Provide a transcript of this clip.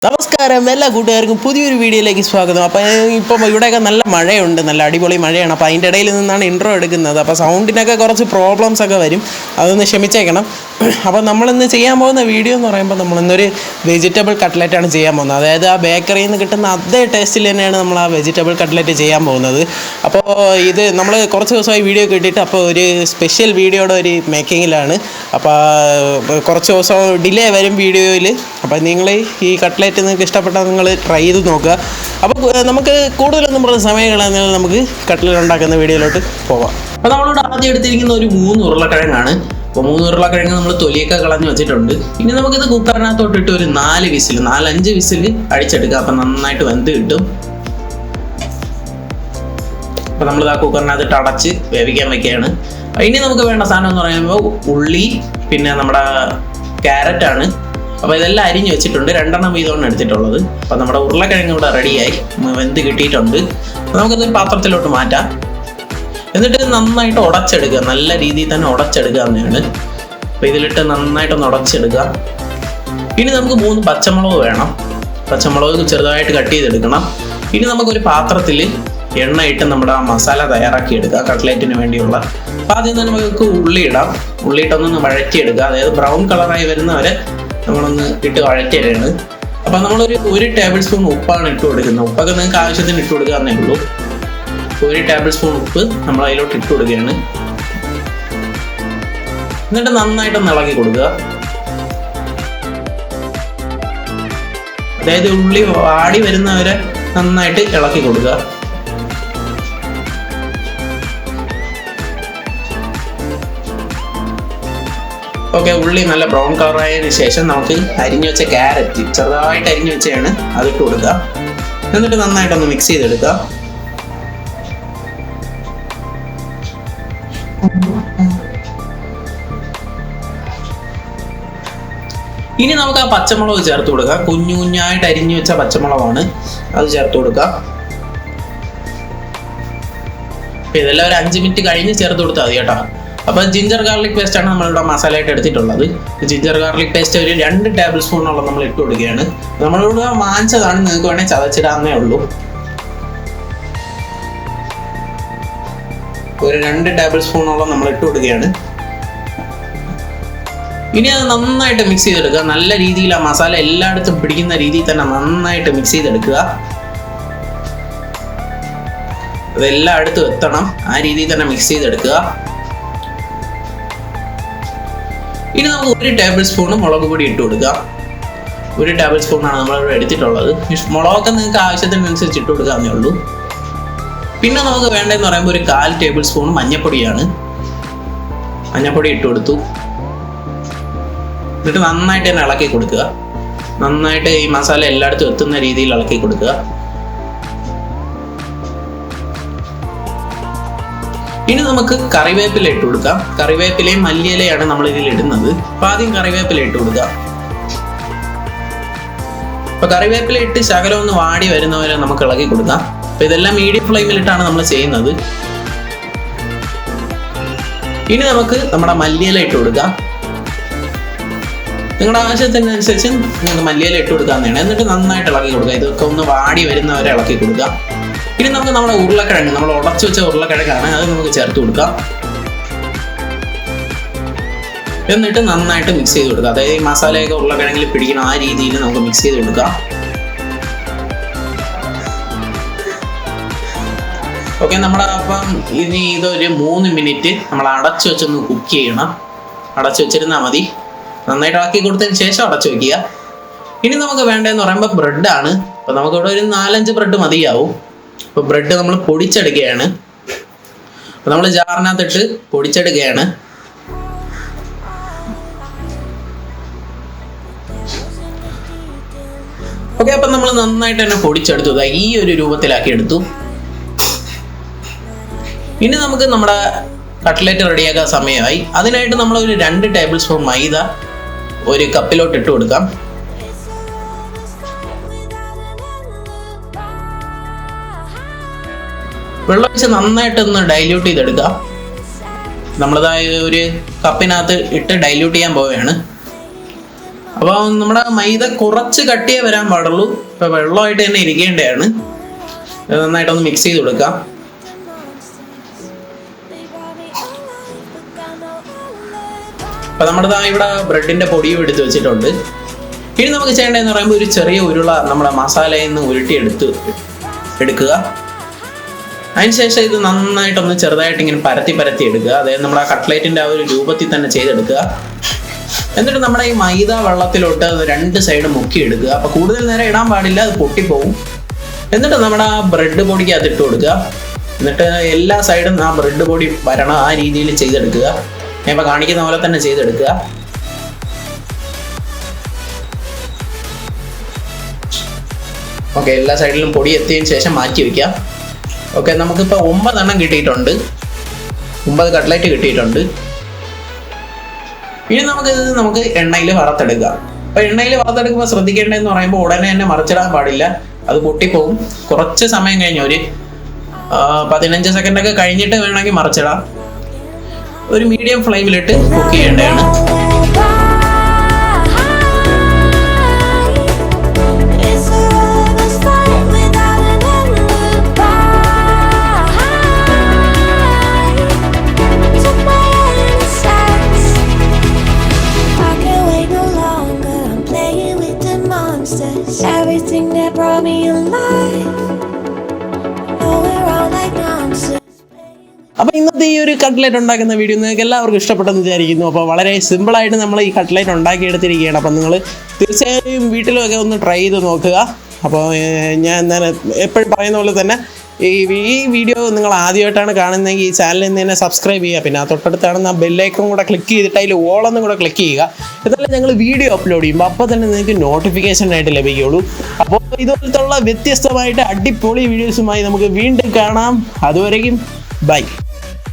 നമസ്കാരം എല്ലാ കൂട്ടുകാർക്കും പുതിയൊരു വീഡിയോയിലേക്ക് സ്വാഗതം. അപ്പോൾ ഇപ്പം ഇവിടെയൊക്കെ നല്ല മഴയുണ്ട്, നല്ല അടിപൊളി മഴയാണ്. അപ്പോൾ അതിൻ്റെ ഇടയിൽ നിന്നാണ് ഇൻട്രോ എടുക്കുന്നത്. അപ്പോൾ സൗണ്ടിനൊക്കെ കുറച്ച് പ്രോബ്ലംസ് ഒക്കെ വരും, അതൊന്ന് ക്ഷമിച്ചേക്കണം. അപ്പോൾ നമ്മളിന്ന് ചെയ്യാൻ പോകുന്ന വീഡിയോ എന്ന് പറയുമ്പോൾ നമ്മളിന്നൊരു വെജിറ്റബിൾ കട്ട്ലറ്റാണ് ചെയ്യാൻ പോകുന്നത്. അതായത് ആ ബേക്കറിയിൽ നിന്ന് കിട്ടുന്ന അതേ ടേസ്റ്റിൽ തന്നെയാണ് നമ്മൾ ആ വെജിറ്റബിൾ കട്ട്ലറ്റ് ചെയ്യാൻ പോകുന്നത്. അപ്പോൾ ഇത് നമ്മൾ കുറച്ച് ദിവസമായി വീഡിയോ കിട്ടിയിട്ട് അപ്പോൾ ഒരു സ്പെഷ്യൽ വീഡിയോയുടെ ഒരു മേക്കിങ്ങിലാണ്. അപ്പോൾ കുറച്ച് ദിവസം ഡിലേ വരും വീഡിയോയിൽ. അപ്പോൾ നിങ്ങൾ ഈ കട്ട്ലറ്റ് നിങ്ങൾക്ക് ഇഷ്ടപ്പെട്ടാൽ നിങ്ങൾ ട്രൈ ചെയ്ത് നോക്കുക. അപ്പോൾ നമുക്ക് കൂടുതലൊന്നും പറഞ്ഞ സമയം കളഞ്ഞാൽ നമുക്ക് കട്ട്ലറ്റ് ഉണ്ടാക്കുന്ന വീഡിയോയിലോട്ട് പോവാം. അപ്പോൾ നമ്മളിവിടെ ആദ്യം എടുത്തിരിക്കുന്ന ഒരു 3 ഉരുളക്കിഴങ്ങാണ്. അപ്പോൾ 3 ഉരുളക്കിഴങ്ങ് നമ്മൾ തൊലിയൊക്കെ കളഞ്ഞ് വെച്ചിട്ടുണ്ട്. ഇനി നമുക്കിത് കുക്കറിനകത്തോട്ടിട്ട് ഒരു 4-5 വിസിൽ അടിച്ചെടുക്കുക. അപ്പം നന്നായിട്ട് വെന്ത് കിട്ടും. അപ്പോൾ നമ്മളിത് ആ കുക്കറിനകത്തിട്ട് അടച്ച് വേവിക്കാൻ വെക്കുകയാണ്. ഇനി നമുക്ക് വേണ്ട സാധനം എന്ന് പറയുമ്പോൾ ഉള്ളി, പിന്നെ നമ്മുടെ ക്യാരറ്റാണ്. അപ്പോൾ ഇതെല്ലാം അരിഞ്ഞ് വെച്ചിട്ടുണ്ട്. 2 വീതമാണ് എടുത്തിട്ടുള്ളത്. അപ്പോൾ നമ്മുടെ ഉരുളക്കിഴങ്ങ് ഇവിടെ റെഡിയായി വെന്ത് കിട്ടിയിട്ടുണ്ട്. നമുക്കതൊരു പാത്രത്തിലോട്ട് മാറ്റാം. എന്നിട്ട് നന്നായിട്ട് ഉടച്ചെടുക്കുക, നല്ല രീതിയിൽ തന്നെ ഉടച്ചെടുക്കുക തന്നെയാണ്. അപ്പോൾ ഇതിലിട്ട് നന്നായിട്ടൊന്ന് ഉടച്ചെടുക്കുക. ഇനി നമുക്ക് 3 പച്ചമുളക് വേണം. പച്ചമുളക് ചെറുതായിട്ട് കട്ട് ചെയ്തെടുക്കണം. ഇനി നമുക്കൊരു പാത്രത്തിൽ എണ്ണ ഇട്ട് നമ്മുടെ ആ മസാല തയ്യാറാക്കി എടുക്കുക കട്ട്ലറ്റിന് വേണ്ടിയുള്ള. അപ്പോൾ ആദ്യം തന്നെ നമുക്ക് ഉള്ളി ഇടാം. ഉള്ളിയിട്ടൊന്ന് വഴറ്റിയെടുക്കുക. അതായത് ബ്രൗൺ കളറായി വരുന്നവരെ നമ്മളൊന്ന് ഇട്ട് വഴറ്റിയാണ്. അപ്പം നമ്മളൊരു 1 ടേബിൾ സ്പൂൺ ഉപ്പാണ് ഇട്ട് കൊടുക്കുന്നത്. ഉപ്പൊക്കെ നിങ്ങൾക്ക് ആവശ്യത്തിന് ഇട്ട് കൊടുക്കുക എന്നേ ഉള്ളൂ. 1 ടേബിൾ സ്പൂൺ ഉപ്പ് നമ്മൾ അതിലോട്ട് ഇട്ട് കൊടുക്കുകയാണ്. എന്നിട്ട് നന്നായിട്ടൊന്ന് ഇളക്കി കൊടുക്കുക. അതായത് ഉള്ളി വാടി വരുന്നവരെ നന്നായിട്ട് ഇളക്കി കൊടുക്കുക. ഓക്കെ, ഉള്ളി നല്ല ബ്രൗൺ കളറായതിനു ശേഷം നമുക്ക് അരിഞ്ഞു വെച്ച ക്യാരറ്റ് ചെറുതായിട്ട് അരിഞ്ഞു വെച്ചാണ് അതിട്ട് കൊടുക്കുക. എന്നിട്ട് നന്നായിട്ടൊന്ന് മിക്സ് ചെയ്തെടുക്കുക. ഇനി നമുക്ക് ആ പച്ചമുളക് ചേർത്ത് കൊടുക്കുക. കുഞ്ഞു കുഞ്ഞായിട്ട് അരിഞ്ഞു വെച്ച പച്ചമുളകാണ്, അത് ചേർത്ത് കൊടുക്കുക. ഇതെല്ലാം ഒരു 5 മിനിറ്റ് കഴിഞ്ഞ് ചേർത്ത് കൊടുത്താൽ മതി കേട്ടോ. അപ്പോൾ ജിഞ്ചർ ഗാർലിക് പേസ്റ്റ് ആണ് നമ്മളിവിടെ മസാലയായിട്ട് എടുത്തിട്ടുള്ളത്. ജിഞ്ചർ ഗാർലിക് പേസ്റ്റ് ഒരു 2 ടേബിൾ സ്പൂണോളം നമ്മൾ ഇട്ട് കൊടുക്കുകയാണ്. നമ്മളിവിടെ വാങ്ങിച്ചതാണ്, നിങ്ങൾക്ക് വേണമെങ്കിൽ ചതച്ചിടാന്നേ ഉള്ളൂ. ഒരു 2 ടേബിൾ സ്പൂണോളം നമ്മൾ ഇട്ട് കൊടുക്കുകയാണ്. ഇനി അത് നന്നായിട്ട് മിക്സ് ചെയ്തെടുക്കുക. നല്ല രീതിയിൽ ആ മസാല എല്ലായിടത്തും പിടിക്കുന്ന രീതിയിൽ തന്നെ നന്നായിട്ട് മിക്സ് ചെയ്തെടുക്കുക. അതെല്ലായിടത്തും എത്തണം, ആ രീതിയിൽ തന്നെ മിക്സ് ചെയ്തെടുക്കുക. ഇനി നമുക്ക് 1 ടേബിൾ സ്പൂൺ മുളക് പൊടി ഇട്ട് കൊടുക്കുക. 1 ടേബിൾ സ്പൂണാണ് നമ്മളിവിടെ എടുത്തിട്ടുള്ളത്. മുളകൊക്കെ നിങ്ങൾക്ക് ആവശ്യത്തിനനുസരിച്ച് ഇട്ട് കൊടുക്കാവുന്നേ ഉള്ളൂ. പിന്നെ നമുക്ക് വേണ്ടതെന്ന് പറയുമ്പോൾ ഒരു 1/4 ടേബിൾ സ്പൂൺ മഞ്ഞൾപ്പൊടിയാണ്. മഞ്ഞൾപ്പൊടി ഇട്ട് കൊടുത്തു. എന്നിട്ട് നന്നായിട്ട് തന്നെ ഇളക്കി കൊടുക്കുക. നന്നായിട്ട് ഈ മസാല എല്ലായിടത്തും എത്തുന്ന രീതിയിൽ ഇളക്കി കൊടുക്കുക. ഇനി നമുക്ക് കറിവേപ്പില ഇട്ട് കൊടുക്കാം. കറിവേപ്പിലയും മല്ലിയിലയാണ് നമ്മൾ ഇതിൽ ഇടുന്നത്. അപ്പൊ ആദ്യം കറിവേപ്പില ഇട്ട് കൊടുക്കുക. അപ്പൊ കറിവേപ്പില ഇട്ട് ശകലം ഒന്ന് വാടി വരുന്നവരെ നമുക്ക് ഇളക്കി കൊടുക്കാം. അപ്പൊ ഇതെല്ലാം മീഡിയം ഫ്ലെയിമിലിട്ടാണ് നമ്മൾ ചെയ്യുന്നത്. ഇനി നമുക്ക് നമ്മുടെ മല്ലിയില ഇട്ട് കൊടുക്കാം. നിങ്ങളുടെ ആവശ്യത്തിനനുസരിച്ച് നിങ്ങൾക്ക് മല്ലിയില ഇട്ട് കൊടുക്കാവുന്നതാണ്. എന്നിട്ട് നന്നായിട്ട് ഇളക്കി കൊടുക്കുക. ഇതൊക്കെ ഒന്ന് വാടി വരുന്നവരെ ഇളക്കി കൊടുക്കുക. ഇനി നമുക്ക് നമ്മുടെ ഉരുളക്കിഴങ്ങ്, നമ്മൾ ഉടച്ചു വെച്ച ഉരുളക്കിഴങ്ങാണ്, അത് നമുക്ക് ചേർത്ത് കൊടുക്കാം. എന്നിട്ട് നന്നായിട്ട് മിക്സ് ചെയ്ത് കൊടുക്കുക. അതായത് ഈ മസാലയൊക്കെ ഉരുളക്കിഴങ്ങിൽ പിടിക്കണം, ആ രീതിയിൽ നമുക്ക് മിക്സ് ചെയ്ത് കൊടുക്കാം. ഓക്കെ, നമ്മുടെ അപ്പം ഇനി ഇതൊരു 3 മിനിറ്റ് നമ്മൾ അടച്ചു വെച്ചൊന്ന് കുക്ക് ചെയ്യണം. അടച്ചു വെച്ചിരുന്നാൽ മതി. നന്നായിട്ട് ഇളക്കി കൊടുത്തതിന് ശേഷം അടച്ചു വെക്കുക. ഇനി നമുക്ക് വേണ്ടതെന്ന് പറയുമ്പോൾ ബ്രെഡാണ്. അപ്പോൾ നമുക്കിവിടെ ഒരു 4-5 ബ്രെഡ് മതിയാവും. അപ്പോൾ ബ്രെഡ് നമ്മൾ പൊടിച്ചെടുക്കുകയാണ്. അപ്പോൾ നമ്മൾ ജാറിനകത്തിട്ട് പൊടിച്ചെടുക്കുകയാണ്. ഓക്കെ, അപ്പം നമ്മൾ നന്നായിട്ട് തന്നെ പൊടിച്ചെടുത്തു. ഈ ഒരു രൂപത്തിലാക്കി എടുത്തു. ഇനി നമുക്ക് നമ്മുടെ കട്ട്ലറ്റ് റെഡിയാക്കാൻ സമയമായി. അതിനായിട്ട് നമ്മൾ ഒരു 2 ടേബിൾ സ്പൂൺ മൈദ ഒരു കപ്പിലോട്ട് ഇട്ട് കൊടുക്കാം. വെള്ളം ഒഴിച്ച് നന്നായിട്ടൊന്ന് ഡൈല്യൂട്ട് ചെയ്തെടുക്കുക. നമ്മളിതായ ഒരു കപ്പിനകത്ത് ഇട്ട് ഡൈല്യൂട്ട് ചെയ്യാൻ പോവുകയാണ്. അപ്പോൾ നമ്മുടെ മൈദ കുറച്ച് കട്ടിയേ വരാൻ പാടുള്ളൂ. ഇപ്പോൾ വെള്ളമായിട്ട് തന്നെ ഇരിക്കേണ്ടതാണ്. നന്നായിട്ടൊന്ന് മിക്സ് ചെയ്ത് കൊടുക്കാം. അപ്പോൾ നമ്മുടെ ഇവിടെ ബ്രെഡിൻ്റെ പൊടിയും എടുത്ത് വെച്ചിട്ടുണ്ട്. ഇനി നമുക്ക് ചെയ്യേണ്ടതെന്ന് പറയുമ്പോൾ ഒരു ചെറിയ ഉരുള നമ്മുടെ മസാലയിൽ നിന്ന് എടുക്കുക. അതിനുശേഷം ഇത് നന്നായിട്ടൊന്ന് ചെറുതായിട്ട് ഇങ്ങനെ പരത്തി എടുക്കുക. അതായത് നമ്മുടെ കട്ട്ലേറ്റിൻ്റെ ആ ഒരു രൂപത്തിൽ തന്നെ ചെയ്തെടുക്കുക. എന്നിട്ട് നമ്മുടെ ഈ മൈദ വെള്ളത്തിലോട്ട് 2 സൈഡ് മുക്കിയെടുക്കുക. അപ്പോൾ കൂടുതൽ നേരം ഇടാൻ പാടില്ല, അത് പൊട്ടിപ്പോവും. എന്നിട്ട് നമ്മുടെ ആ ബ്രെഡ് പൊടിക്ക് അത് ഇട്ട് കൊടുക്കുക. എന്നിട്ട് എല്ലാ സൈഡും ആ ബ്രെഡ് പൊടി വരണം, ആ രീതിയിൽ ചെയ്തെടുക്കുക. ഞാൻ ഇപ്പോൾ കാണിക്കുന്ന പോലെ തന്നെ ചെയ്തെടുക്കുക. ഓക്കെ, എല്ലാ സൈഡിലും പൊടി എത്തിയതിന് ശേഷം മാറ്റി വയ്ക്കാം. ഓക്കെ, നമുക്കിപ്പോൾ 9 എണ്ണം കിട്ടിയിട്ടുണ്ട്. 9 കട്ട്ലറ്റ് കിട്ടിയിട്ടുണ്ട്. ഇനി നമുക്ക് എണ്ണയിൽ വറുത്തെടുക്കാം. അപ്പോൾ എണ്ണയിൽ വറുത്തെടുക്കുമ്പോൾ ശ്രദ്ധിക്കേണ്ടതെന്ന് പറയുമ്പോൾ ഉടനെ തന്നെ മറിച്ചിടാൻ പാടില്ല, അത് പൊട്ടിപ്പോവും. കുറച്ച് സമയം കഴിഞ്ഞ് ഒരു 15 സെക്കൻഡൊക്കെ കഴിഞ്ഞിട്ട് വേണമെങ്കിൽ മറിച്ചിടാം. ഒരു മീഡിയം ഫ്ലെയിമിലിട്ട് കുക്ക് ചെയ്യേണ്ടതാണ്. Everything that brought me alive. Oh, we're all like nonsense. അപ്പോൾ ഇന്നത്തെ ഈ ഒരു കട്ട്ലേറ്റ് ഉണ്ടാക്കുന്ന വീഡിയോ നിങ്ങൾക്ക് എല്ലാവർക്കും ഇഷ്ടപ്പെട്ടെന്ന് വിചാരിക്കുന്നു. അപ്പോൾ വളരെ സിമ്പിളായിട്ട് നമ്മൾ ഈ കട്ട്ലേറ്റ് ഉണ്ടാക്കിയെടുത്തിരിക്കുകയാണ്. അപ്പോൾ നിങ്ങൾ തീർച്ചയായും വീട്ടിലൊക്കെ ഒന്ന് ട്രൈ ചെയ്ത് നോക്കുക. അപ്പോൾ ഞാൻ എപ്പോഴും പറയുന്ന പോലെ തന്നെ ഈ വീഡിയോ നിങ്ങൾ ആദ്യമായിട്ടാണ് കാണുന്നതെങ്കിൽ ഈ ചാനലിൽ നിന്ന് തന്നെ സബ്സ്ക്രൈബ് ചെയ്യുക. പിന്നെ ആ തൊട്ടടുത്താണെന്ന് ആ ബെല്ലൈക്കൺ കൂടെ ക്ലിക്ക് ചെയ്തിട്ട് അതിൽ ഓളെന്നും കൂടെ ക്ലിക്ക് ചെയ്യുക. എന്നാലും ഞങ്ങൾ വീഡിയോ അപ്ലോഡ് ചെയ്യുമ്പോൾ അപ്പോൾ തന്നെ നിങ്ങൾക്ക് നോട്ടിഫിക്കേഷനായിട്ട് ലഭിക്കുകയുള്ളൂ. അപ്പോൾ ഇതുപോലത്തുള്ള വ്യത്യസ്തമായിട്ട് അടിപൊളി വീഡിയോസുമായി നമുക്ക് വീണ്ടും കാണാം. അതുവരെയും ബൈ.